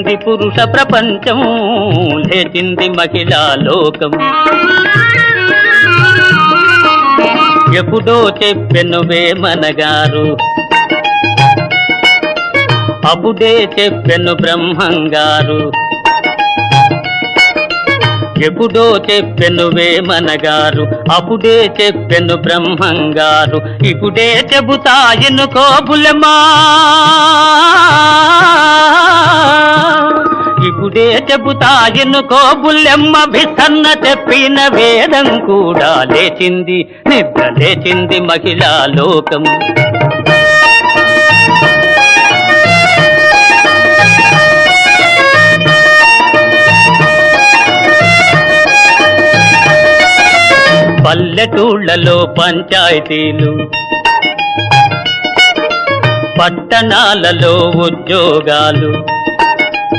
పురుష ప్రపంచం లేచింది మహిళా లోకం. ఎప్పుడో చెప్పెను వేమనగారు, అప్పుడే చెప్పెను బ్రహ్మంగారు. ఎప్పుడో చెప్పెను వేమనగారు, అప్పుడే చెప్పెను బ్రహ్మంగారు. ఇప్పుడే చెబుతా ఎన్నుకో బుల్లెమ్మా, ఇప్పుడే చెబుతా ఎన్నుకో బుల్లెమ్మ. భిసన్న చెప్పిన వేదం కూడా లేచింది, నిద్ర లేచింది మహిళా లోకం. పల్లెటూళ్ళలో పంచాయతీలు, పట్టణాలలో ఉద్యోగాలు,